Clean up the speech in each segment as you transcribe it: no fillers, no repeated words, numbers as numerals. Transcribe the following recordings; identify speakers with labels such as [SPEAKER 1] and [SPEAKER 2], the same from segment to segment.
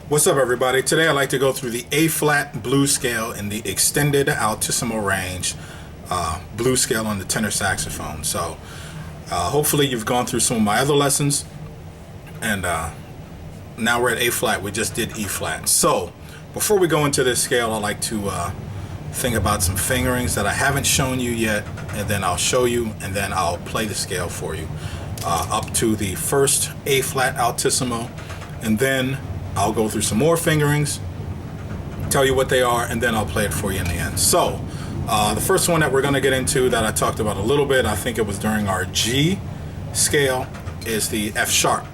[SPEAKER 1] What's up, everybody? Today I'd like to go through the A-flat blues scale in the extended altissimo range blues scale on the tenor saxophone. So hopefully you've gone through some of my other lessons, and now we're at A-flat. We just did E-flat. So before we go into this scale, I'd like to think about some fingerings that I haven't shown you yet, and then I'll show you, and then I'll play the scale for you up to the first A-flat altissimo, and then I'll go through some more fingerings, tell you what they are, and then I'll play it for you in the end. So the first one that we're going to get into that I talked about a little bit, I think it was during our G scale, is the F sharp.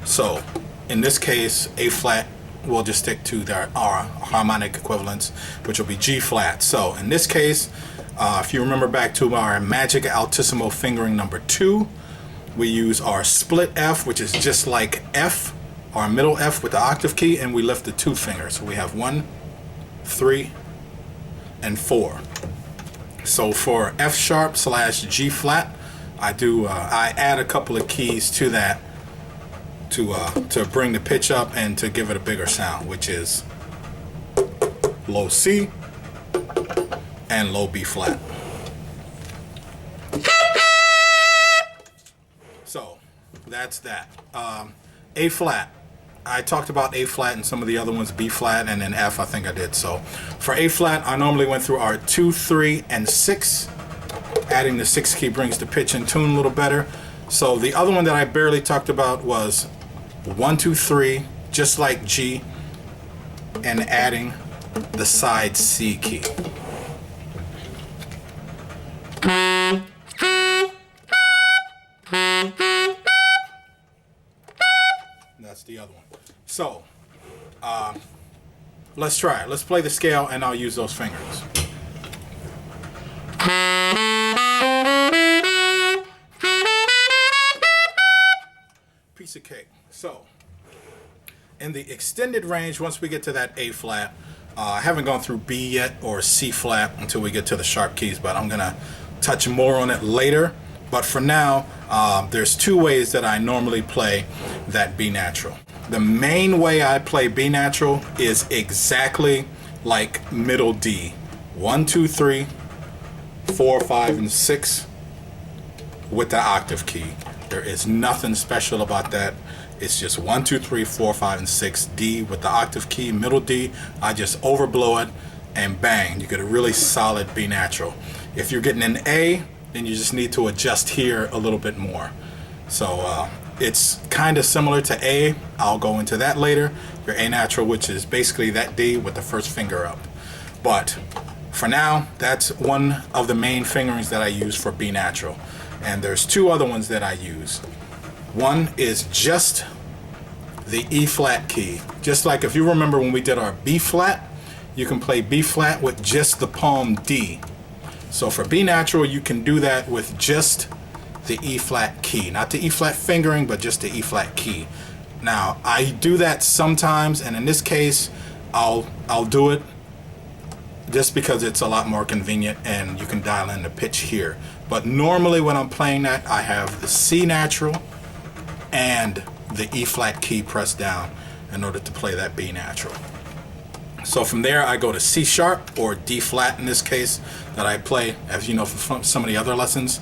[SPEAKER 1] So in this case, A flat, we'll just stick to our harmonic equivalents, which will be G flat. So in this case, if you remember back to our magic altissimo fingering number 2, we use our split F, which is just like F, our middle F with the octave key, and we lift the 2 fingers. So we have 1, 3, and 4. So for F sharp slash G flat, I add a couple of keys to that to bring the pitch up and to give it a bigger sound, which is low C and low B flat. So that's that. A flat. I talked about A flat and some of the other ones, B flat, and then F, I think I did. So for A flat, I normally went through our 2, 3, and 6. Adding the 6 key brings the pitch and tune a little better. So the other one that I barely talked about was 1, 2, 3, just like G, and adding the side C key. That's the other one. So let's try it. Let's play the scale, and I'll use those fingers. Piece of cake. So in the extended range, once we get to that A flat, I haven't gone through B yet or C flat until we get to the sharp keys, but I'm gonna touch more on it later. But for now, there's 2 ways that I normally play that B natural. The main way I play B natural is exactly like middle D. 1, 2, 3, 4, 5, and 6 with the octave key. There is nothing special about that. It's just 1, 2, 3, 4, 5, and 6 D with the octave key, middle D. I just overblow it, and bang, you get a really solid B natural. If you're getting an A, then you just need to adjust here a little bit more. So it's kind of similar to A. I'll go into that later. Your A natural, which is basically that D with the first finger up. But for now, that's one of the main fingerings that I use for B natural. And there's 2 other ones that I use. One is just the E flat key. Just like if you remember when we did our B flat, you can play B flat with just the palm D. So for B natural, you can do that with just the E flat key, not the E flat fingering, but just the E flat key. Now I do that sometimes, and in this case, I'll do it just because it's a lot more convenient and you can dial in the pitch here. But normally when I'm playing that, I have the C natural and the E flat key pressed down in order to play that B natural. So from there, I go to C sharp, or D flat in this case, that I play, as you know from some of the other lessons,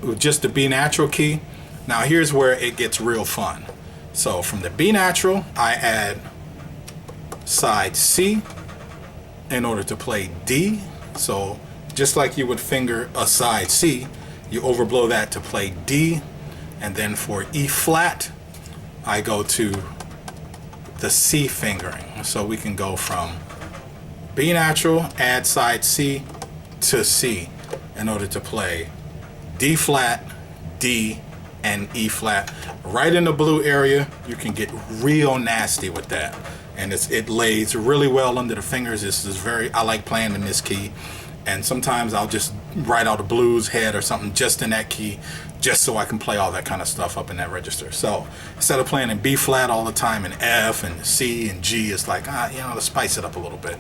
[SPEAKER 1] with just the B natural key. Now here's where it gets real fun. So from the B natural, I add side C in order to play D. So just like you would finger a side C, you overblow that to play D. And then for E flat, I go to the C fingering. So we can go from B natural, add side C to C in order to play D flat, D, and E flat. Right in the blue area, you can get real nasty with that. And it lays really well under the fingers. This is I like playing in this key. And sometimes I'll just write out a blues head or something just in that key, just so I can play all that kind of stuff up in that register. So instead of playing in B flat all the time, in F and C and G, it's like, let's spice it up a little bit.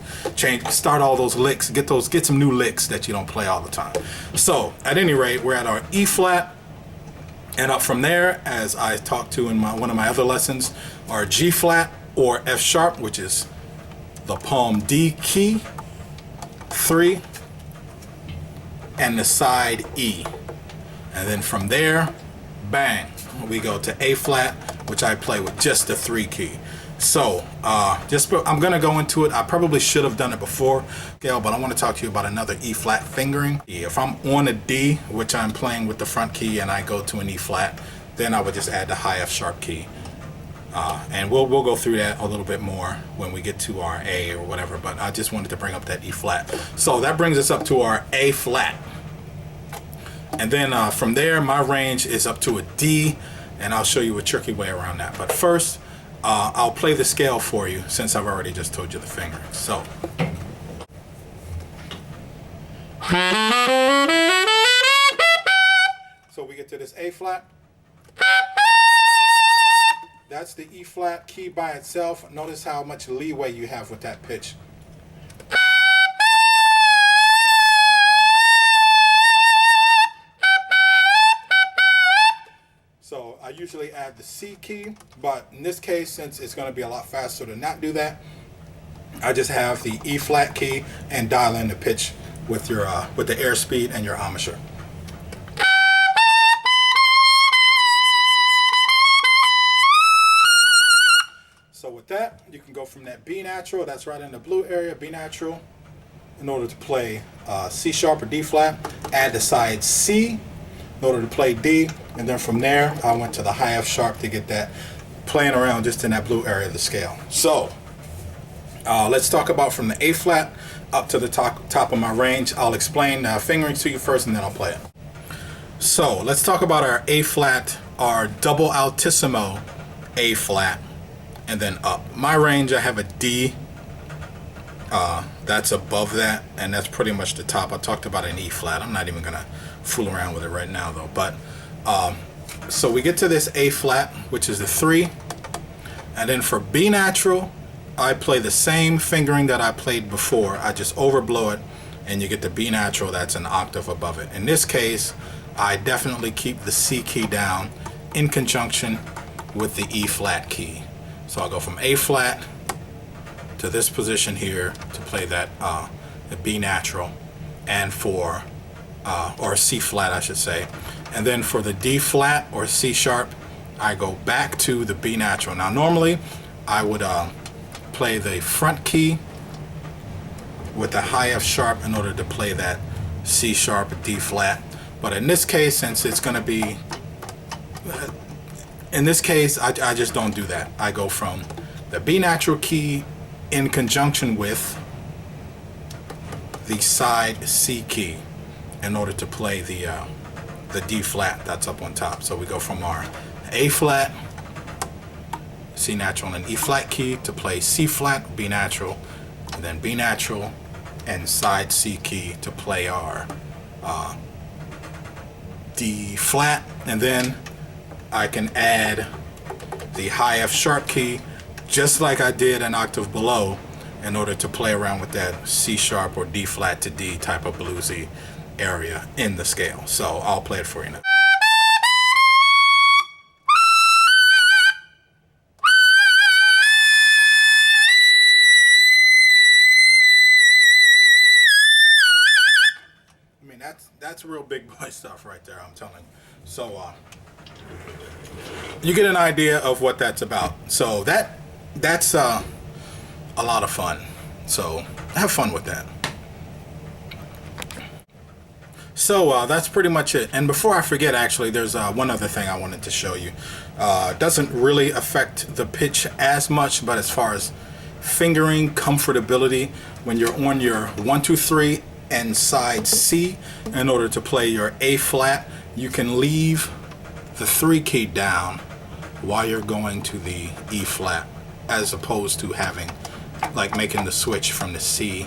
[SPEAKER 1] Start all those licks, get some new licks that you don't play all the time. So at any rate, we're at our E flat, and up from there, as I talked to in one of my other lessons, our G flat, or F sharp, which is the palm D key, 3, and the side E. And then from there, bang, we go to A flat, which I play with just the 3 key. So I'm gonna go into it. I probably should have done it before, Gail, but I want to talk to you about another E flat fingering. If I'm on a D, which I'm playing with the front key, and I go to an E flat, then I would just add the high F sharp key. And we'll go through that a little bit more when we get to our A or whatever, but I just wanted to bring up that E flat. So that brings us up to our A flat. And then from there, my range is up to a D, and I'll show you a tricky way around that. But first, I'll play the scale for you since I've already just told you the fingering. So we get to this A flat. That's the E flat key by itself. Notice how much leeway you have with that pitch. So I usually add the C key, but in this case, since it's going to be a lot faster to not do that, I just have the E flat key and dial in the pitch with your with the airspeed and your embouchure. So with that, you can go from that B natural, that's right in the blue area, B natural, in order to play C sharp or D flat, add the side C in order to play D, and then from there I went to the high F sharp to get that playing around just in that blue area of the scale. So let's talk about from the A flat up to the top of my range. I'll explain fingering to you first, and then I'll play it. So let's talk about our A flat, our double altissimo A flat, and then up. My range, I have a D. That's above that, and that's pretty much the top. I talked about an E flat. I'm not even gonna fool around with it right now though. But so we get to this A flat, which is the 3, and then for B natural, I play the same fingering that I played before. I just overblow it, and you get the B natural that's an octave above it. In this case, I definitely keep the C key down in conjunction with the E flat key. So I'll go from A flat to this position here to play that the B natural, and for or C flat I should say, and then for the D flat or C sharp, I go back to the B natural. Now normally I would play the front key with the high F sharp in order to play that C sharp or D flat, but in this case, since it's going to be in this case, I just don't do that. I go from the B natural key in conjunction with the side C key in order to play the D flat that's up on top. So we go from our A flat, C natural, and E flat key to play C flat, B natural, and then B natural and side C key to play our D flat, and then I can add the high F sharp key just like I did an octave below in order to play around with that C sharp or D flat to D type of bluesy area in the scale. So I'll play it for you now. I mean, that's real big boy stuff right there, I'm telling you. So you get an idea of what that's about. So that's a lot of fun. So have fun with that. So that's pretty much it. And before I forget, actually, there's one other thing I wanted to show you. It doesn't really affect the pitch as much, but as far as fingering comfortability, when you're on your 1, 2, 3 and side C, in order to play your A flat, you can leave the 3 key down while you're going to the E flat, as opposed to having, like, making the switch from the C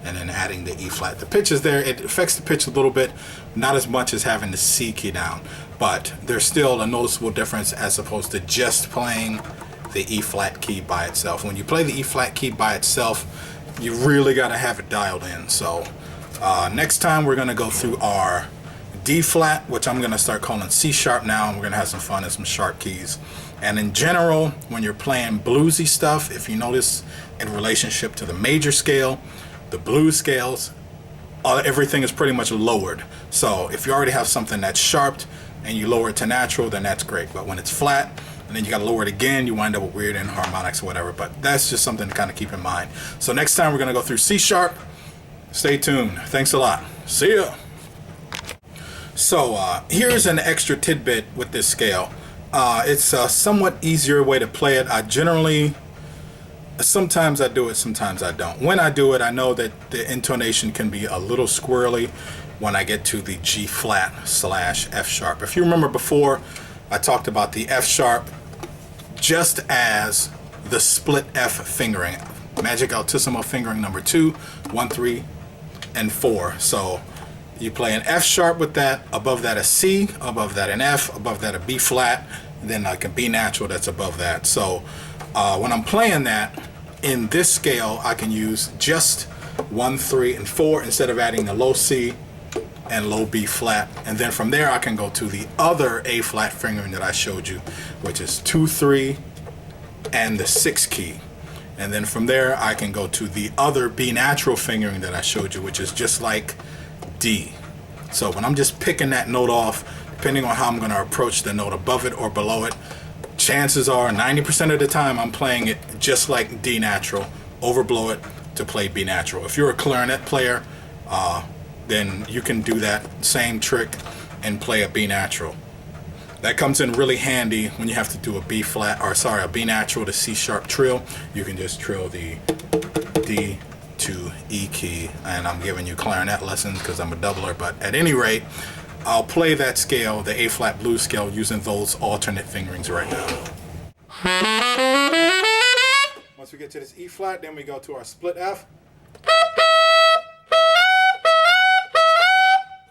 [SPEAKER 1] and then adding the E flat. The pitch is there. It affects the pitch a little bit, not as much as having the C key down, but there's still a noticeable difference as opposed to just playing the E flat key by itself. When you play the E flat key by itself, you really got to have it dialed in. So next time we're going to go through our D flat, which I'm going to start calling C sharp now, and we're going to have some fun and some sharp keys. And in general, when you're playing bluesy stuff, if you notice in relationship to the major scale, the blues scales, everything is pretty much lowered. So if you already have something that's sharped and you lower it to natural, then that's great. But when it's flat and then you got to lower it again, you wind up with weird inharmonics or whatever. But that's just something to kind of keep in mind. So next time we're going to go through C sharp. Stay tuned. Thanks a lot. See ya. So here's an extra tidbit with this scale. It's a somewhat easier way to play it. Sometimes I do it, sometimes I don't. When I do it, I know that the intonation can be a little squirrely when I get to the G flat / F sharp. If you remember before, I talked about the F sharp just as the split F fingering. Magic Altissimo fingering number 2, 1, 3, and 4. So you play an F sharp with that, above that a C, above that an F, above that a B flat, and then like a B natural that's above that. So when I'm playing that in this scale, I can use just 1, 3, and 4 instead of adding the low C and low B flat. And then from there I can go to the other A flat fingering that I showed you, which is 2, 3, and the 6 key. And then from there I can go to the other B natural fingering that I showed you, which is just like D. So when I'm just picking that note off, depending on how I'm going to approach the note above it or below it, chances are 90% of the time I'm playing it just like D natural, overblow it to play B natural. If you're a clarinet player, then you can do that same trick and play a B natural. That comes in really handy when you have to do a B natural to C sharp trill. You can just trill the D to E key, and I'm giving you clarinet lessons because I'm a doubler, but at any rate, I'll play that scale, the A flat blues scale, using those alternate fingerings right now. Once we get to this E flat, then we go to our split F.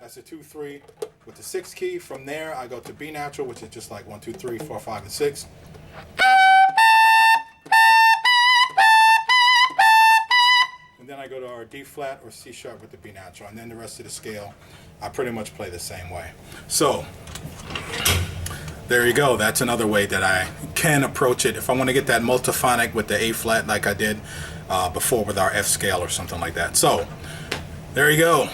[SPEAKER 1] That's a 2, 3 with the 6 key. From there, I go to B natural, which is just like 1, 2, 3, 4, 5, and 6. And then I go to our D flat or C sharp with the B natural, and then the rest of the scale I pretty much play the same way. So there you go. That's another way that I can approach it if I want to get that multiphonic with the A flat like I did before with our F scale or something like that. So there you go.